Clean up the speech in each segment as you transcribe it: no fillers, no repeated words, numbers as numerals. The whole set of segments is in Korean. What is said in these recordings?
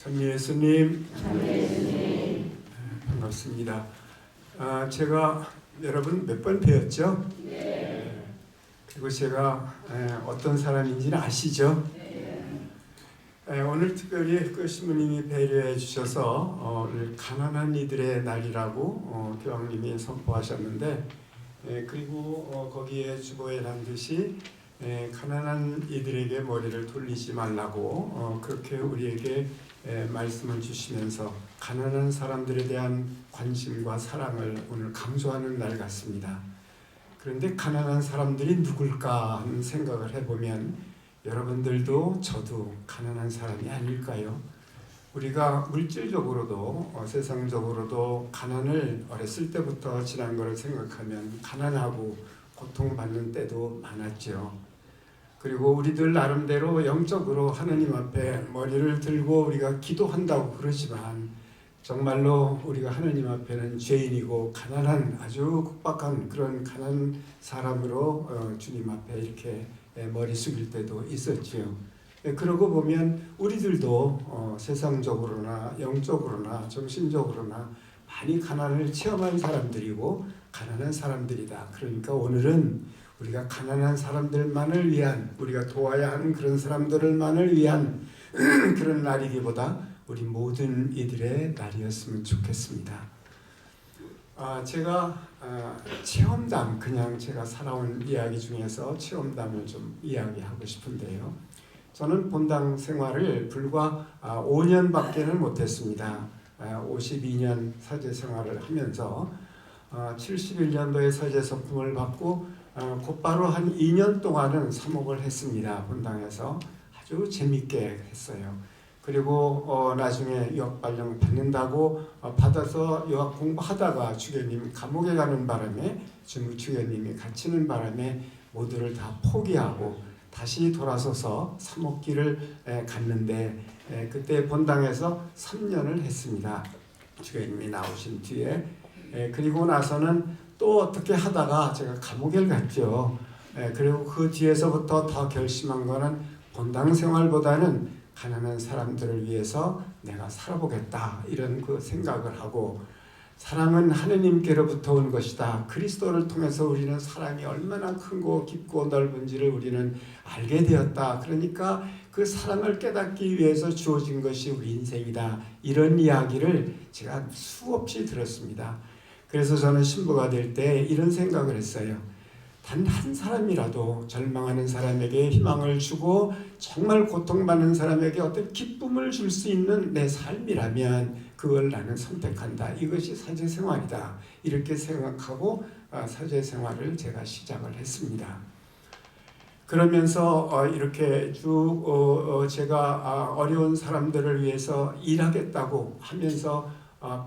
참 예수님, 반갑습니다. 제가 여러분 몇 번 뵈었죠? 네. 그리고 제가 어떤 사람인지는 아시죠? 네. 오늘 특별히 그 신부님이 배려해 주셔서 오늘 가난한 이들의 날이라고 교황님이 선포하셨는데, 그리고 거기에 주보에 란듯이 가난한 이들에게 머리를 돌리지 말라고 그렇게 우리에게 말씀을 주시면서 가난한 사람들에 대한 관심과 사랑을 오늘 강조하는 날 같습니다. 그런데 가난한 사람들이 누굴까 하는 생각을 해보면 여러분들도 저도 가난한 사람이 아닐까요? 우리가 물질적으로도 세상적으로도 가난을 어렸을 때부터 지난 것을 생각하면 가난하고 고통받는 때도 많았죠. 그리고 우리들 나름대로 영적으로 하느님 앞에 머리를 들고 우리가 기도한다고 그러지만 정말로 우리가 하느님 앞에는 죄인이고 가난한 아주 국박한 그런 가난한 사람으로 주님 앞에 이렇게 머리 숙일 때도 있었지요. 그러고 보면 우리들도 세상적으로나 영적으로나 정신적으로나 많이 가난을 체험한 사람들이고 가난한 사람들이다. 그러니까 오늘은 우리가 가난한 사람들만을 위한, 우리가 도와야 하는 그런 사람들만을 위한 그런 날이기보다 우리 모든 이들의 날이었으면 좋겠습니다. 제가 체험담, 그냥 제가 살아온 이야기 중에서 체험담을 좀 이야기하고 싶은데요. 저는 본당 생활을 불과 5년밖에는 못했습니다. 52년 사제 생활을 하면서 71년도에 사제 선품을 받고 곧바로 한 2년 동안은 사목을 했습니다. 본당에서 아주 재밌게 했어요. 그리고 나중에 유학발령 받는다고 받아서 유학 공부하다가 주교님 감옥에 가는 바람에 주교님이 갇히는 바람에 모두를 다 포기하고 다시 돌아서서 사목길을 갔는데 그때 본당에서 3년을 했습니다. 주교님이 나오신 뒤에. 그리고 나서는 또 어떻게 하다가 제가 감옥에 갔죠. 그리고 그 뒤에서부터 더 결심한 거는 본당 생활보다는 가난한 사람들을 위해서 내가 살아보겠다 이런 그 생각을 하고, 사랑은 하느님께로부터 온 것이다. 그리스도를 통해서 우리는 사랑이 얼마나 크고 깊고 넓은지를 우리는 알게 되었다. 그러니까 그 사랑을 깨닫기 위해서 주어진 것이 우리 인생이다. 이런 이야기를 제가 수없이 들었습니다. 그래서 저는 신부가 될 때 이런 생각을 했어요. 단 한 사람이라도 절망하는 사람에게 희망을 주고 정말 고통받는 사람에게 어떤 기쁨을 줄 수 있는 내 삶이라면 그걸 나는 선택한다. 이것이 사제생활이다. 이렇게 생각하고 사제생활을 제가 시작을 했습니다. 그러면서 이렇게 쭉 제가 어려운 사람들을 위해서 일하겠다고 하면서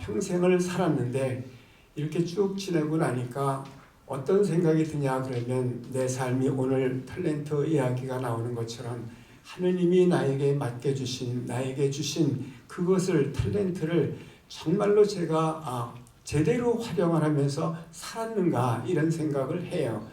평생을 살았는데, 이렇게 쭉 지내고 나니까 어떤 생각이 드냐 그러면 내 삶이 오늘 탤런트 이야기가 나오는 것처럼 하느님이 나에게 맡겨주신, 나에게 주신 그것을, 탤런트를 정말로 제가 제대로 활용을 하면서 살았는가 이런 생각을 해요.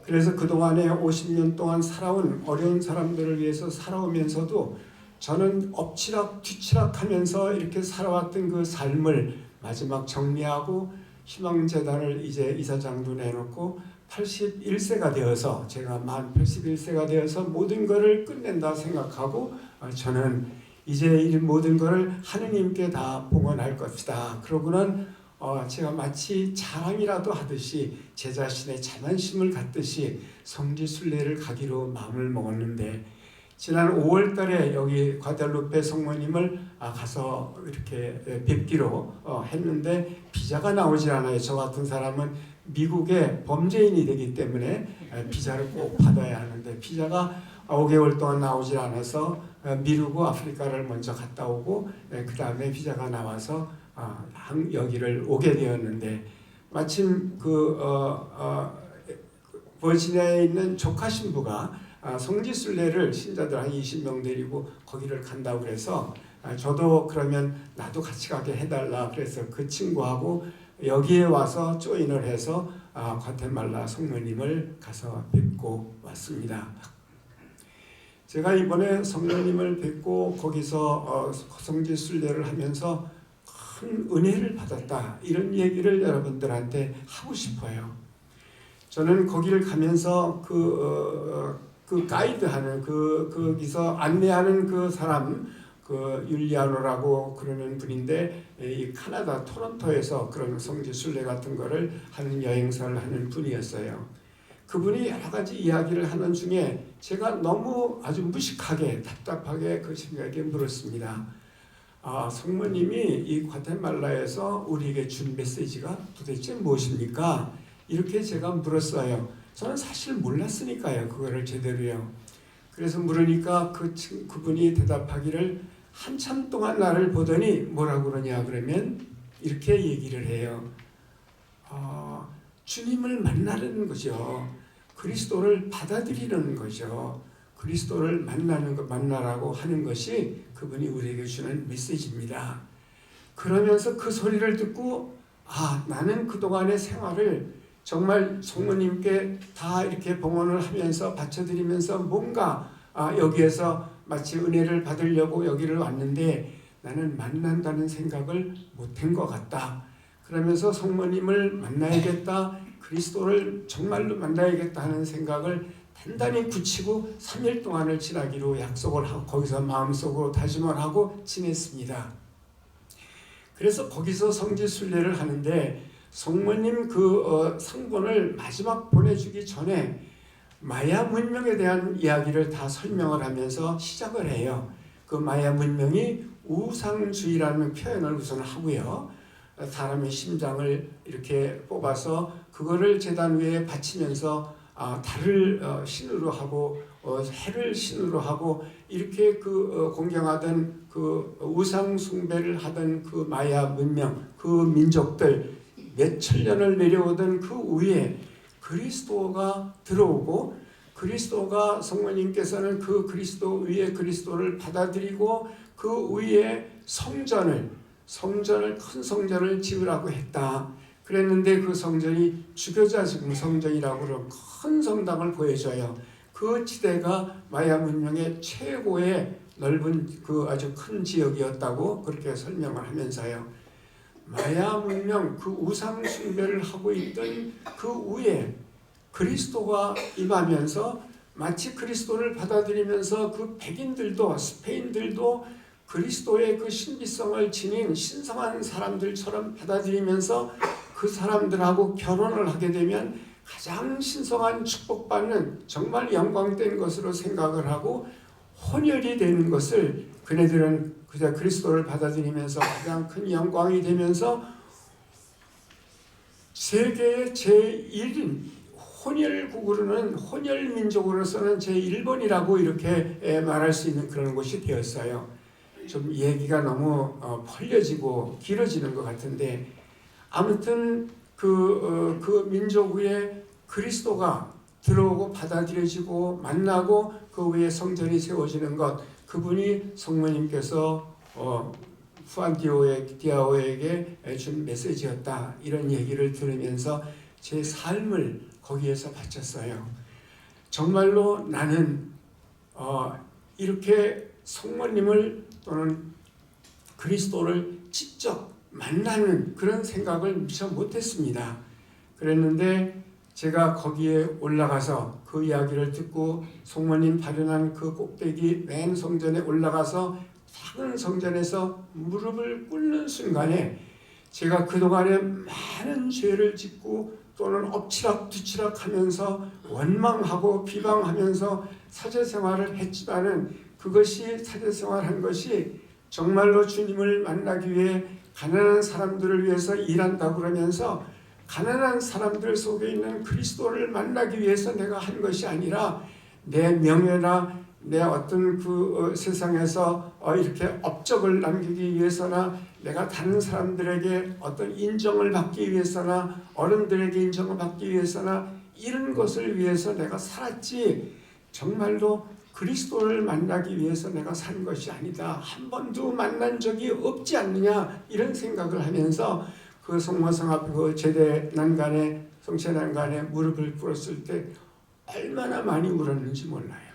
그래서 그동안에 50년 동안 살아온 어려운 사람들을 위해서 살아오면서도 저는 엎치락 뒤치락 하면서 이렇게 살아왔던 그 삶을 마지막 정리하고 희망재단을 이제 이사장도 내놓고 81세가 되어서, 제가 만 81세가 되어서 모든 것을 끝낸다 생각하고 저는 이제 이 모든 것을 하느님께 다 봉헌할 것이다. 그러고는 제가 마치 자랑이라도 하듯이 제 자신의 자만심을 갖듯이 성지순례를 가기로 마음을 먹었는데, 지난 5월 달에 여기 과달루페 성모님을 가서 이렇게 뵙기로 했는데 비자가 나오질 않아요. 저 같은 사람은 미국의 범죄인이 되기 때문에 비자를 꼭 받아야 하는데 비자가 5개월 동안 나오질 않아서 미루고 아프리카를 먼저 갔다 오고 그 다음에 비자가 나와서 여기를 오게 되었는데, 마침 버지니아에 있는 조카 신부가 성지순례를 신자들 한 20명 데리고 거기를 간다고 그래서 저도 그러면 나도 같이 가게 해달라 그래서 그 친구하고 여기에 와서 조인을 해서 과테말라 성모님을 가서 뵙고 왔습니다. 제가 이번에 성령님을 뵙고 거기서 성지 순례를 하면서 큰 은혜를 받았다, 이런 얘기를 여러분들한테 하고 싶어요. 저는 거기를 가면서 그 가이드하는 거기서 안내하는 그 사람, 그 율리아노라고 그러는 분인데, 이 카나다 토론토에서 그런 성지 순례 같은 거를 하는 여행사를 하는 분이었어요. 그분이 여러 가지 이야기를 하는 중에 제가 너무 아주 무식하게 답답하게 그 친구에게 물었습니다. 성모님이 이 과테말라에서 우리에게 준 메시지가 도대체 무엇입니까? 이렇게 제가 물었어요. 저는 사실 몰랐으니까요, 그거를 제대로요. 그래서 물으니까 그분이 대답하기를, 한참 동안 나를 보더니 뭐라고 그러냐 그러면 이렇게 얘기를 해요. 주님을 만나는 거죠. 그리스도를 받아들이는 거죠. 그리스도를 만나라고 하는 것이 그분이 우리에게 주는 메시지입니다. 그러면서 그 소리를 듣고, 나는 그동안의 생활을 정말 성모님께 다 이렇게 봉헌을 하면서 바쳐드리면서 뭔가 여기에서 마치 은혜를 받으려고 여기를 왔는데 나는 만난다는 생각을 못한 것 같다. 그러면서 성모님을 만나야겠다, 그리스도를 정말로 만나야겠다 하는 생각을 단단히 굳히고 3일 동안을 지나기로 약속을 하고 거기서 마음속으로 다짐을 하고 지냈습니다. 그래서 거기서 성지 순례를 하는데 성모님 그 상본을 마지막 보내주기 전에 마야 문명에 대한 이야기를 다 설명을 하면서 시작을 해요. 그 마야 문명이 우상주의라는 표현을 우선 하고요. 사람의 심장을 이렇게 뽑아서 그거를 제단 위에 바치면서 달을 신으로 하고 해를 신으로 하고 이렇게 공경하던 그 우상 숭배를 하던 그 마야 문명, 그 민족들 몇천 년을 내려오던 그 위에 그리스도가 들어오고, 그리스도가 성모님께서는 그 그리스도 위에 그리스도를 받아들이고 그 위에 큰 성전을 지으라고 했다. 그랬는데 그 성전이 주교자 지금 성전이라고 그런 큰 성당을 보여줘요. 그 지대가 마야 문명의 최고의 넓은 그 아주 큰 지역이었다고 그렇게 설명을 하면서요. 마야 문명 그 우상 숭배를 하고 있던 그 위에 그리스도가 임하면서 마치 그리스도를 받아들이면서 그 백인들도 스페인들도 그리스도의 그 신비성을 지닌 신성한 사람들처럼 받아들이면서 그 사람들하고 결혼을 하게 되면 가장 신성한 축복받는 정말 영광된 것으로 생각을 하고 혼혈이 되는 것을 그네들은 그저 그리스도를 받아들이면서 가장 큰 영광이 되면서 세계의 제1인 혼혈국으로는 혼혈민족으로서는 제1번이라고 이렇게 말할 수 있는 그런 곳이 되었어요. 좀 얘기가 너무 펄려지고 길어지는 것 같은데, 아무튼 그 민족 위에 그리스도가 들어오고 받아들여지고 만나고 그 위에 성전이 세워지는 것, 그분이 성모님께서 후안 디아오에게 준 메시지였다, 이런 얘기를 들으면서 제 삶을 거기에서 바쳤어요. 정말로 나는 이렇게 성모님을 또는 그리스도를 직접 만나는 그런 생각을 미처 못했습니다. 그랬는데 제가 거기에 올라가서 그 이야기를 듣고 성모님 발현한 그 꼭대기 맨 성전에 올라가서 작은 성전에서 무릎을 꿇는 순간에 제가 그동안에 많은 죄를 짓고 또는 엎치락뒤치락 하면서 원망하고 비방하면서 사제생활을 했지만은 그것이 사제생활한 것이 정말로 주님을 만나기 위해 가난한 사람들을 위해서 일한다고 그러면서 가난한 사람들 속에 있는 그리스도를 만나기 위해서 내가 한 것이 아니라 내 명예나 내 어떤 그 세상에서 이렇게 업적을 남기기 위해서나 내가 다른 사람들에게 어떤 인정을 받기 위해서나 어른들에게 인정을 받기 위해서나 이런 것을 위해서 내가 살았지, 정말로 그리스도를 만나기 위해서 내가 산 것이 아니다, 한 번도 만난 적이 없지 않느냐, 이런 생각을 하면서 그 성모성 앞에 그 제대 난간에 성체 난간에 무릎을 꿇었을 때 얼마나 많이 울었는지 몰라요.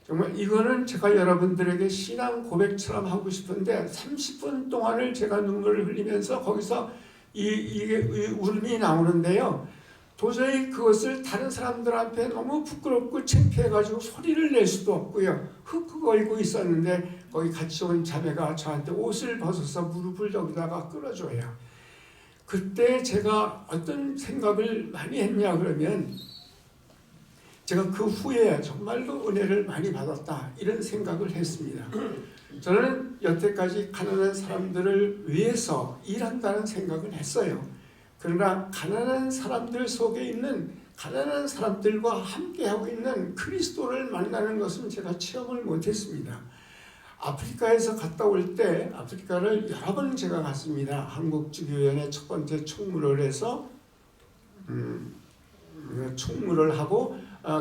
정말 이거는 제가 여러분들에게 신앙 고백처럼 하고 싶은데 30분 동안을 제가 눈물을 흘리면서 거기서 이게 울음이 나오는데요. 도저히 그것을 다른 사람들 앞에 너무 부끄럽고 창피해가지고 소리를 낼 수도 없고요. 흑흑거리고 있었는데 거기 같이 온 자매가 저한테 옷을 벗어서 무릎을 여기다가 끌어줘요. 그때 제가 어떤 생각을 많이 했냐 그러면 제가 그 후에 정말로 은혜를 많이 받았다 이런 생각을 했습니다. 저는 여태까지 가난한 사람들을 위해서 일한다는 생각을 했어요. 그러나 가난한 사람들 속에 있는 가난한 사람들과 함께하고 있는 그리스도를 만나는 것은 제가 체험을 못했습니다. 아프리카에서 갔다 올 때 아프리카를 여러 번 제가 갔습니다. 한국주교연의 첫 번째 총무를 해서 총무를 하고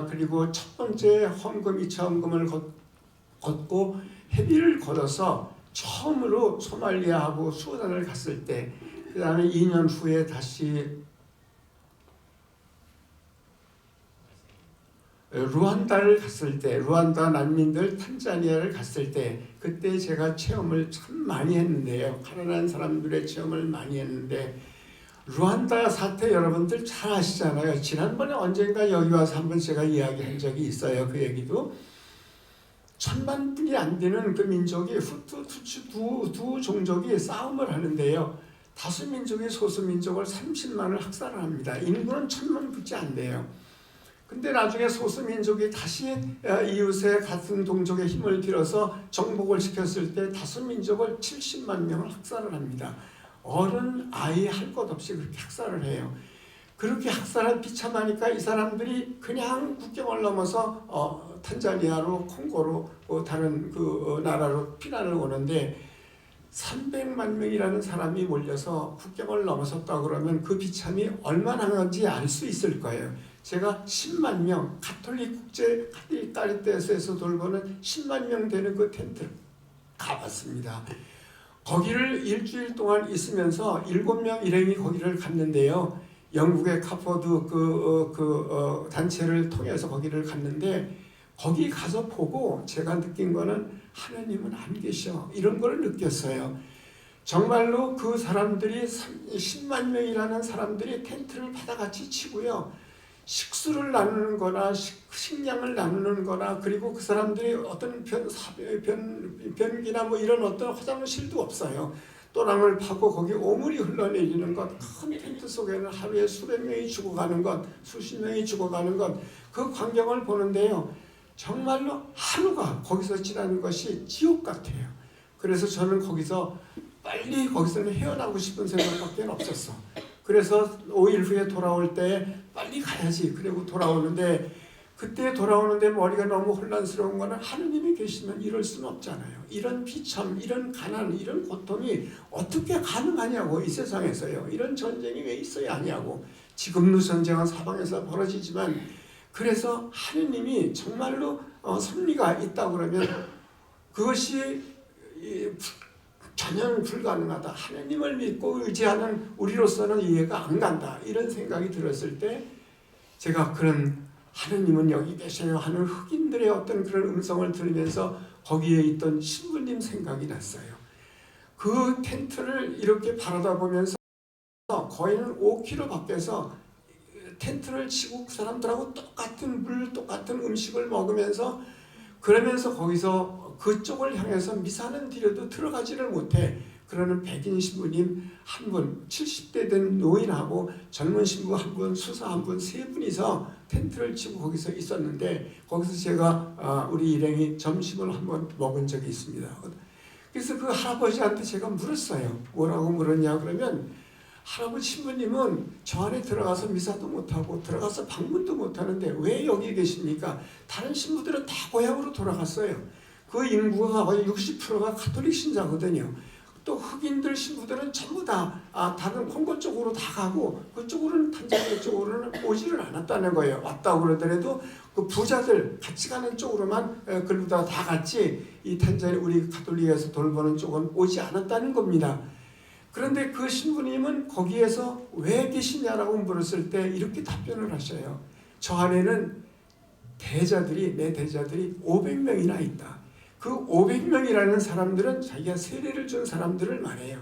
그리고 첫 번째 헌금 2차 헌금을 걷고 회비를 걷어서 처음으로 소말리아하고 수단을 갔을 때 그 다음에 2년 후에 다시 루안다를 갔을 때 루안다 난민들 탄자니아를 갔을 때 그때 제가 체험을 참 많이 했는데요. 가난한 사람들의 체험을 많이 했는데 루안다 사태 여러분들 잘 아시잖아요. 지난번에 언젠가 여기 와서 한번 제가 이야기한 적이 있어요. 그 얘기도 1000만 분이 안 되는 그 민족이 후투, 투츠 두 종족이 싸움을 하는데요. 다수 민족이 소수 민족을 30만을 학살을 합니다. 인구는 1000만 붙지 않대요. 근데 나중에 소수 민족이 다시 이웃의 같은 동족의 힘을 빌어서 정복을 시켰을 때 다수 민족을 70만 명을 학살을 합니다. 어른, 아이 할 것 없이 그렇게 학살을 해요. 그렇게 학살을 비참하니까 이 사람들이 그냥 국경을 넘어서 탄자니아로 콩고로 다른 그 나라로 피난을 오는데 300만 명이라는 사람이 몰려서 국경을 넘어섰다 그러면 그 비참이 얼마나 한지 알 수 있을 거예요. 제가 10만 명 가톨릭 국제 카리타스에서 돌보는 10만 명 되는 그 텐트를 가봤습니다. 거기를 일주일 동안 있으면서 7명 일행이 거기를 갔는데요. 영국의 카포드 단체를 통해서 거기를 갔는데 거기 가서 보고 제가 느낀 거는 하나님은 안 계셔 이런 걸 느꼈어요. 정말로 그 사람들이 10만 명이라는 사람들이 텐트를 바다같이 치고요. 식수를 나누는 거나 식량을 나누는 거나 그리고 그 사람들이 어떤 변기나 뭐 이런 어떤 화장실도 없어요. 또랑을 파고 거기 오물이 흘러내리는 것, 큰 텐트 속에는 하루에 수백 명이 죽어가는 것, 수십 명이 죽어가는 것, 그 광경을 보는데요. 정말로 하루가 거기서 지나는 것이 지옥 같아요. 그래서 저는 거기서 빨리 거기서는 헤어나고 싶은 생각밖에 없었어. 그래서 5일 후에 돌아올 때 빨리 가야지. 그리고 돌아오는데 그때 돌아오는데 머리가 너무 혼란스러운 거는 하느님이 계시면 이럴 수는 없잖아요. 이런 비참, 이런 가난, 이런 고통이 어떻게 가능하냐고 이 세상에서요. 이런 전쟁이 왜 있어야 하냐고. 지금도 전쟁은 사방에서 벌어지지만 그래서 하느님이 정말로 섭리가 있다 그러면 그것이 전혀 불가능하다. 하느님을 믿고 의지하는 우리로서는 이해가 안 간다. 이런 생각이 들었을 때 제가 그런 하느님은 여기 계셔요 하는 흑인들의 어떤 그런 음성을 들으면서 거기에 있던 신부님 생각이 났어요. 그 텐트를 이렇게 바라다 보면서 거의는 5km 밖에서 텐트를 치고 그 사람들하고 똑같은 물, 똑같은 음식을 먹으면서 그러면서 거기서 그쪽을 향해서 미사는 드려도 들어가지를 못해. 그러는 백인 신부님 한 분, 70대 된 노인하고 젊은 신부 한 분, 수사 한 분, 세 분이서 텐트를 치고 거기서 있었는데 거기서 제가 우리 일행이 점심을 한번 먹은 적이 있습니다. 그래서 그 할아버지한테 제가 물었어요. 뭐라고 물었냐 그러면 할아버지 신부님은 저 안에 들어가서 미사도 못하고 들어가서 방문도 못하는데 왜 여기 계십니까? 다른 신부들은 다 고향으로 돌아갔어요. 그 인구가 거의 60%가 가톨릭 신자거든요. 또 흑인들 신부들은 전부 다 다른 콩고 쪽으로 다 가고 그쪽으로는 탄자니아 쪽으로는 오지를 않았다는 거예요. 왔다고 그러더라도 그 부자들 같이 가는 쪽으로만 글루다 다 갔지 이 탄자니아 우리 가톨릭에서 돌보는 쪽은 오지 않았다는 겁니다. 그런데 그 신부님은 거기에서 왜 계시냐라고 물었을 때 이렇게 답변을 하셔요. 저 안에는 내 대자들이 500명이나 있다. 그 500명이라는 사람들은 자기가 세례를 준 사람들을 말해요.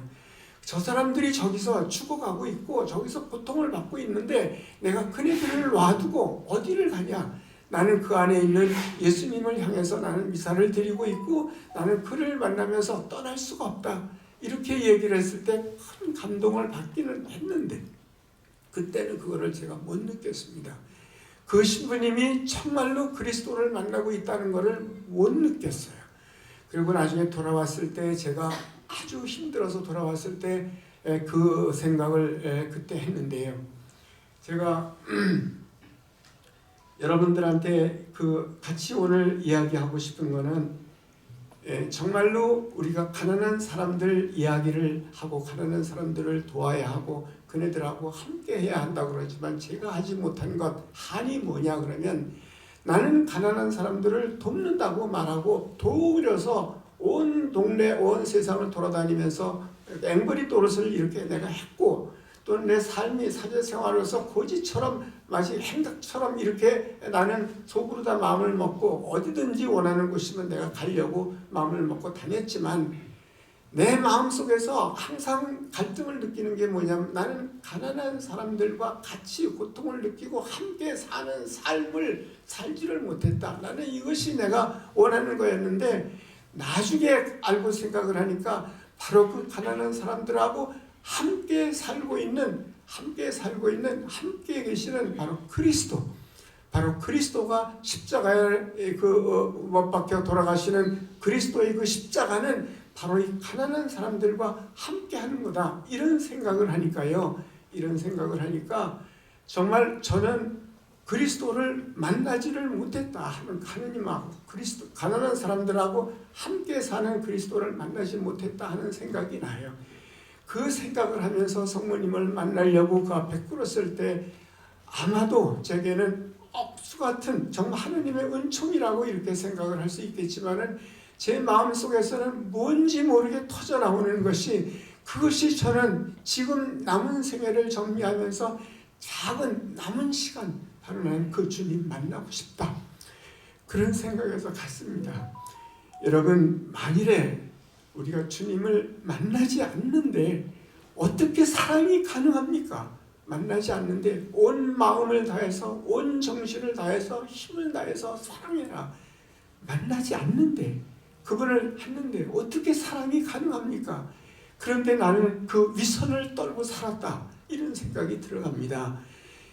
저 사람들이 저기서 죽어가고 있고 저기서 고통을 받고 있는데 내가 그네들을 놔두고 어디를 가냐? 나는 그 안에 있는 예수님을 향해서 나는 미사를 드리고 있고 나는 그를 만나면서 떠날 수가 없다. 이렇게 얘기를 했을 때 큰 감동을 받기는 했는데 그때는 그거를 제가 못 느꼈습니다. 그 신부님이 정말로 그리스도를 만나고 있다는 것을 못 느꼈어요. 그리고 나중에 돌아왔을 때 제가 아주 힘들어서 돌아왔을 때 그 생각을 그때 했는데요. 제가 여러분들한테 같이 오늘 이야기하고 싶은 거는 정말로 우리가 가난한 사람들 이야기를 하고 가난한 사람들을 도와야 하고 그네들하고 함께 해야 한다고 그러지만 제가 하지 못한 것 한이 뭐냐 그러면 나는 가난한 사람들을 돕는다고 말하고 도우려서 온 동네 온 세상을 돌아다니면서 앵벌이 노릇을 이렇게 내가 했고 또는 내 삶이 사제생활로서 고지처럼 마치 행각처럼 이렇게 나는 속으로 다 마음을 먹고 어디든지 원하는 곳이면 내가 가려고 마음을 먹고 다녔지만 내 마음속에서 항상 갈등을 느끼는 게 뭐냐면 나는 가난한 사람들과 같이 고통을 느끼고 함께 사는 삶을 살지를 못했다. 나는 이것이 내가 원하는 거였는데 나중에 알고 생각을 하니까 바로 그 가난한 사람들하고 함께 살고 있는 함께 계시는 바로 그리스도, 바로 그리스도가 십자가에 못 박혀 돌아가시는 그리스도의 그 십자가는 바로 이 가난한 사람들과 함께 하는 거다. 이런 생각을 하니까요. 이런 생각을 하니까 정말 저는 그리스도를 만나지를 못했다 하는 하느님하고 그리스도 가난한 사람들하고 함께 사는 그리스도를 만나지 못했다 하는 생각이 나요. 그 생각을 하면서 성모님을 만나려고 그 앞에 꿇었을 때 아마도 제게는 억수 같은 정말 하느님의 은총이라고 이렇게 생각을 할 수 있겠지만은 제 마음속에서는 뭔지 모르게 터져나오는 것이 그것이 저는 지금 남은 생애를 정리하면서 작은 남은 시간 바로 나는 그 주님 만나고 싶다. 그런 생각에서 갔습니다. 여러분 만일에 우리가 주님을 만나지 않는데 어떻게 사랑이 가능합니까? 만나지 않는데 온 마음을 다해서 온 정신을 다해서 힘을 다해서 사랑해라. 만나지 않는데 그분을 했는데 어떻게 사랑이 가능합니까? 그런데 나는 그 위선을 떨고 살았다. 이런 생각이 들어갑니다.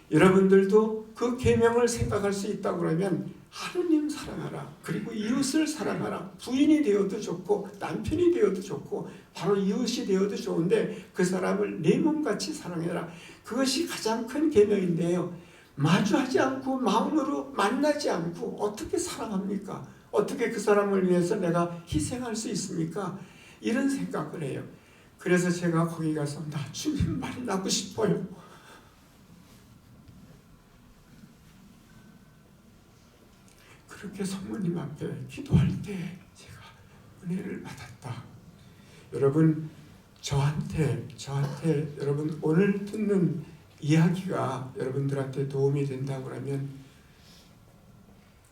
여러분들도 그 계명을 생각할 수 있다고 그러면 하느님 사랑하라. 그리고 이웃을 사랑하라. 부인이 되어도 좋고 남편이 되어도 좋고 바로 이웃이 되어도 좋은데 그 사람을 내 몸같이 사랑해라. 그것이 가장 큰 계명인데요. 마주하지 않고 마음으로 만나지 않고 어떻게 사랑합니까? 어떻게 그 사람을 위해서 내가 희생할 수 있습니까? 이런 생각을 해요. 그래서 제가 거기 가서 나 주님 만나고 싶어요. 그렇게 성모님 앞에 기도할 때 제가 은혜를 받았다. 여러분 저한테 여러분 오늘 듣는 이야기가 여러분들한테 도움이 된다고 그러면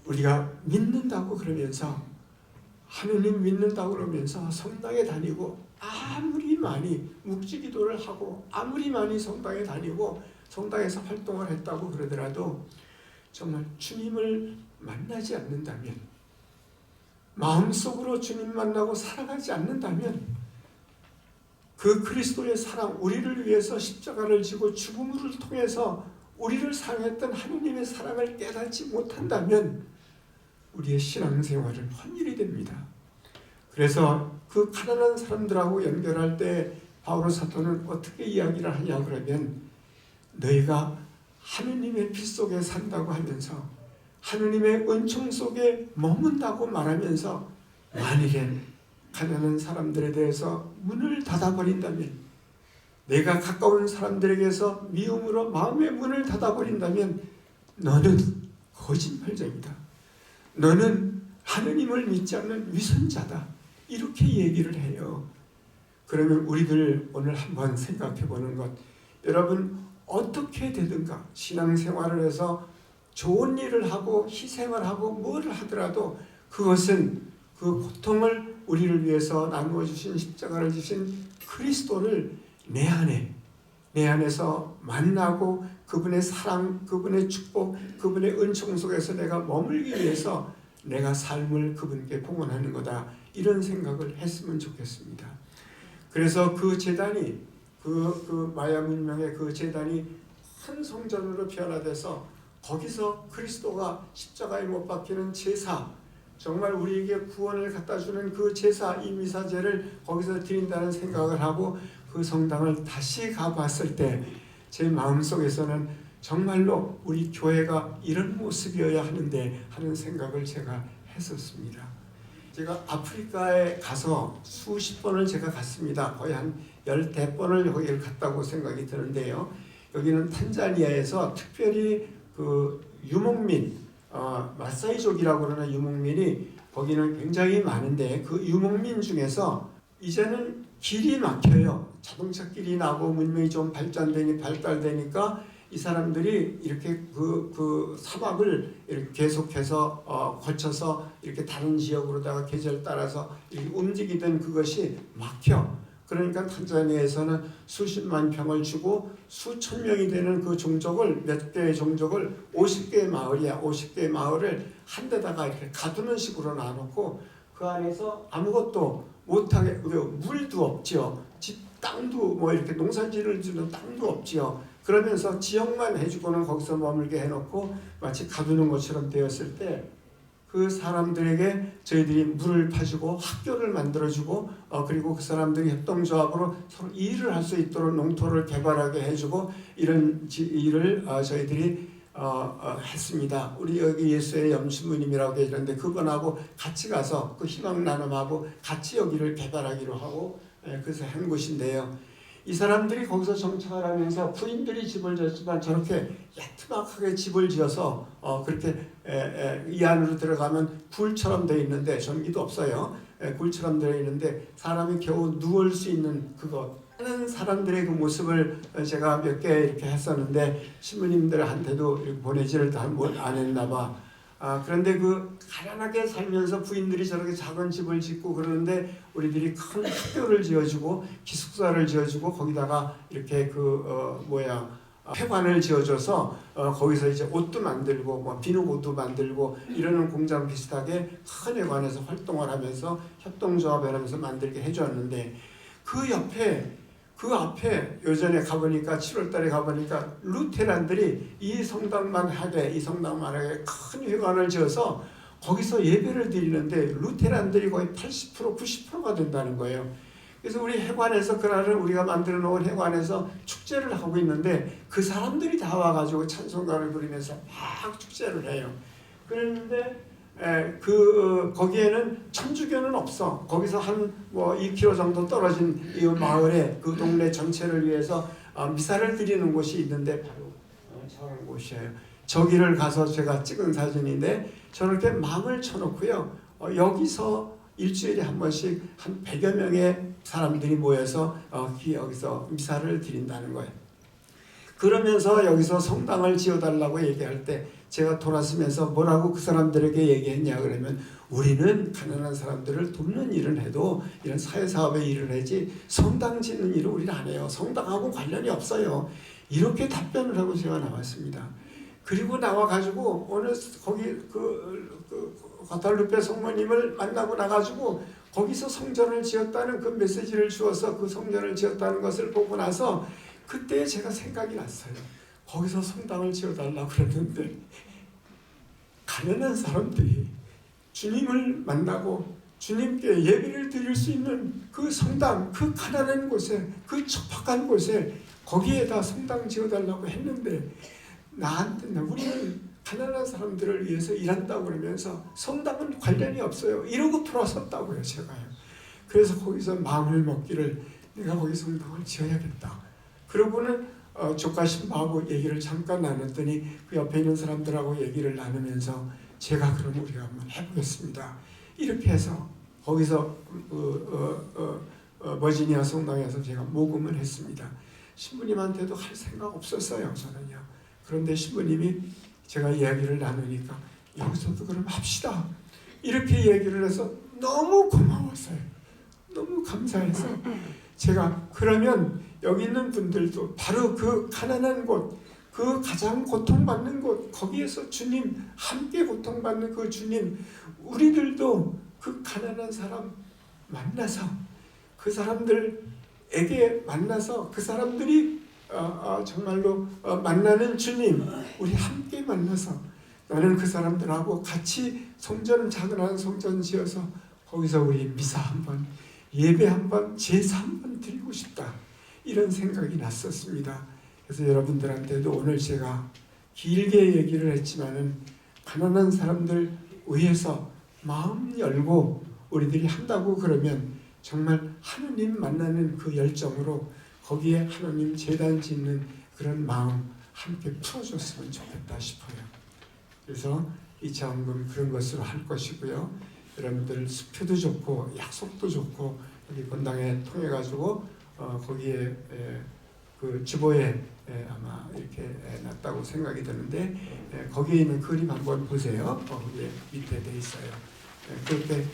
우리가 믿는다고 그러면서 하느님 믿는다고 그러면서 성당에 다니고 아무리 많이 묵지기도를 하고 아무리 많이 성당에 다니고 성당에서 활동을 했다고 그러더라도 정말 주님을 만나지 않는다면 마음속으로 주님 만나고 살아가지 않는다면 그 그리스도의 사랑 우리를 위해서 십자가를 지고 죽음을 통해서 우리를 사랑했던 하느님의 사랑을 깨닫지 못한다면 우리의 신앙생활은 헛일이 됩니다. 그래서 그 가난한 사람들하고 연결할 때 바울 사도는 어떻게 이야기를 하냐 그러면 너희가 하느님의 빛 속에 산다고 하면서 하느님의 은총 속에 머문다고 말하면서 만일에 가난한 사람들에 대해서 문을 닫아버린다면 내가 가까운 사람들에게서 미움으로 마음의 문을 닫아버린다면 너는 거짓말쟁이다. 너는 하느님을 믿지 않는 위선자다. 이렇게 얘기를 해요. 그러면 우리들 오늘 한번 생각해 보는 것 여러분 어떻게 되든가 신앙생활을 해서 좋은 일을 하고 희생을 하고 뭐를 하더라도 그것은 그 고통을 우리를 위해서 나누어 주신 십자가를 주신 그리스도를 내 안에서 만나고 그분의 사랑, 그분의 축복, 그분의 은총 속에서 내가 머물기 위해서 내가 삶을 그분께 봉헌하는 거다. 이런 생각을 했으면 좋겠습니다. 그래서 그 제단이 그 마야 문명의 그 제단이 한 성전으로 변화돼서 거기서 그리스도가 십자가에 못 박히는 제사, 정말 우리에게 구원을 갖다주는 그 제사, 이 미사제를 거기서 드린다는 생각을 하고 그 성당을 다시 가봤을 때 제 마음속에서는 정말로 우리 교회가 이런 모습이어야 하는데 하는 생각을 제가 했었습니다. 제가 아프리카에 가서 수십 번을 제가 갔습니다. 거의 한 10대번을 거기를 갔다고 생각이 드는데요. 여기는 탄자니아에서 특별히 그 유목민, 마사이족이라고 그러는 유목민이 거기는 굉장히 많은데 그 유목민 중에서 이제는 길이 막혀요. 자동차 길이 나고 문명이 좀 발달되니까 이 사람들이 이렇게 그 사막을 이렇게 계속해서 거쳐서 이렇게 다른 지역으로다가 계절 따라서 이렇게 움직이던 그것이 막혀. 그러니까 탄자니아에서는 수십만 평을 주고 수천 명이 되는 그 종족을, 몇 개의 종족을 50개의 마을이야. 50개의 마을을 한 데다가 이렇게 가두는 식으로 놔놓고 그 안에서 아무것도 못하게, 물도 없지요. 땅도 뭐 이렇게 농사지를 주는 땅도 없지요. 그러면서 지역만 해주고는 거기서 머물게 해놓고 마치 가두는 것처럼 되었을 때 그 사람들에게 저희들이 물을 파주고 학교를 만들어주고 그리고 그 사람들이 협동조합으로 서로 일을 할 수 있도록 농토를 개발하게 해주고 이런 일을 저희들이 했습니다. 우리 여기 예수의 염치부님이라고 계시는데 그분하고 같이 가서 그 희망 나눔하고 같이 여기를 개발하기로 하고 그래서 한 곳인데요. 이 사람들이 거기서 정착을 하면서 부인들이 집을 지었지만 저렇게 야트막하게 집을 지어서 그렇게 이 안으로 들어가면 굴처럼 되어 있는데 전기도 없어요. 굴처럼 되어 있는데 사람이 겨우 누울 수 있는 그것 하는 사람들의 그 모습을 제가 몇 개 이렇게 했었는데 신부님들한테도 보내지를 안 했나 봐. 그런데 그 가난하게 살면서 부인들이 저렇게 작은 집을 짓고 그러는데 우리들이 큰 학교를 지어주고 기숙사를 지어주고 거기다가 이렇게 회관을 지어줘서 거기서 이제 옷도 만들고 뭐 비누 옷도 만들고 이러는 공장 비슷하게 큰 회관에서 활동을 하면서 협동조합을 하면서 만들게 해줬는데 그 앞에 요전에 가보니까 7월달에 가보니까 루테란들이 이 성당만 하게 큰 회관을 지어서 거기서 예배를 드리는데 루테란들이 거의 80% 90%가 된다는 거예요. 그래서 우리 회관에서 그날은 우리가 만들어 놓은 회관에서 축제를 하고 있는데 그 사람들이 다 와가지고 찬송가를 부르면서 막 축제를 해요. 그랬는데 거기에는 천주교는 없어. 거기서 한 2km 정도 떨어진 이 마을에 그 동네 전체를 위해서 미사를 드리는 곳이 있는데 바로 저런 곳이에요. 저기를 가서 제가 찍은 사진인데 저렇게 망을 쳐놓고요. 여기서 일주일에 한 번씩 한 100여 명의 사람들이 모여서 여기서 미사를 드린다는 거예요. 그러면서 여기서 성당을 지어달라고 얘기할 때 제가 돌아서면서 뭐라고 그 사람들에게 얘기했냐 그러면 우리는 가난한 사람들을 돕는 일은 해도 이런 사회사업의 일을 하지 성당 짓는 일을 우리는 안 해요. 성당하고 관련이 없어요. 이렇게 답변을 하고 제가 나왔습니다. 그리고 나와가지고 어느 거기 과달루페 성모님을 만나고 나가지고 거기서 성전을 지었다는 그 메시지를 주어서 그 성전을 지었다는 것을 보고 나서 그때 제가 생각이 났어요. 거기서 성당을 지어달라고 그랬는데 가난한 사람들이 주님을 만나고 주님께 예배를 드릴 수 있는 그 성당, 그 가난한 곳에, 그 척박한 곳에 거기에다 성당 지어달라고 했는데 우리는 가난한 사람들을 위해서 일한다고 그러면서 성당은 관련이 없어요. 이러고 돌아섰다고요, 제가요. 그래서 거기서 마음을 먹기를 내가 거기 성당을 지어야겠다. 그러고는 조카 신부하고 얘기를 잠깐 나눴더니 그 옆에 있는 사람들하고 얘기를 나누면서 제가 그럼 우리가 한번 해보겠습니다. 이렇게 해서 거기서 버지니아 성당에서 제가 모금을 했습니다. 신부님한테도 할 생각 없었어요, 저는요. 그런데 신부님이 제가 이야기를 나누니까 여기서도 그럼 합시다. 이렇게 얘기를 해서 너무 고마웠어요. 너무 감사해서 제가 그러면 여기 있는 분들도 바로 그 가난한 곳, 그 가장 고통받는 곳, 거기에서 주님 함께 고통받는 그 주님, 우리들도 그 가난한 사람 만나서 그 사람들에게 만나서 그 사람들이 정말로 만나는 주님, 우리 함께 만나서 나는 그 사람들하고 같이 성전, 작은 성전 지어서 거기서 우리 미사 한번, 예배 한번, 제사 한번 드리고 싶다, 이런 생각이 났었습니다. 그래서 여러분들한테도 오늘 제가 길게 얘기를 했지만은 가난한 사람들 위해서 마음 열고 우리들이 한다고 그러면 정말 하느님 만나는 그 열정으로 거기에 하느님 제단 짓는 그런 마음 함께 풀어줬으면 좋겠다 싶어요. 그래서 이 자원금 그런 것으로 할 것이고요. 여러분들 수표도 좋고 약속도 좋고 여기 본당에 통해 가지고 거기에 그 주보에 아마 이렇게 놨다고 생각이 드는데 거기에 있는 그림 한번 보세요. 거기에 밑에 돼 있어요. 그렇게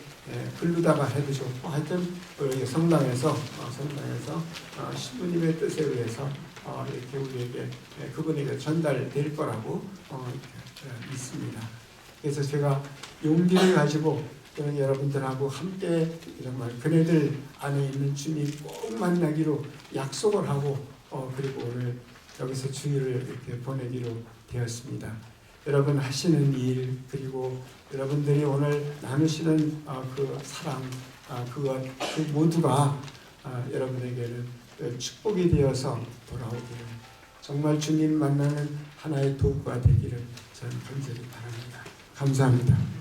글루다가 해도 좋고 하여튼 여기 성당에서 신부님의 뜻에 의해서 이렇게 우리에게 그분에게 전달될 거라고 이렇게 믿습니다. 그래서 제가 용기를 가지고 여러분들하고 함께 정말 그네들 안에 있는 주님 꼭 만나기로 약속을 하고 그리고 오늘 여기서 주일을 이렇게 보내기로 되었습니다. 여러분 하시는 일, 그리고 여러분들이 오늘 나누시는 그 사랑, 그것 그 모두가 여러분에게는 축복이 되어서 돌아오기를, 정말 주님 만나는 하나의 도구가 되기를 저는 간절히 바랍니다. 감사합니다.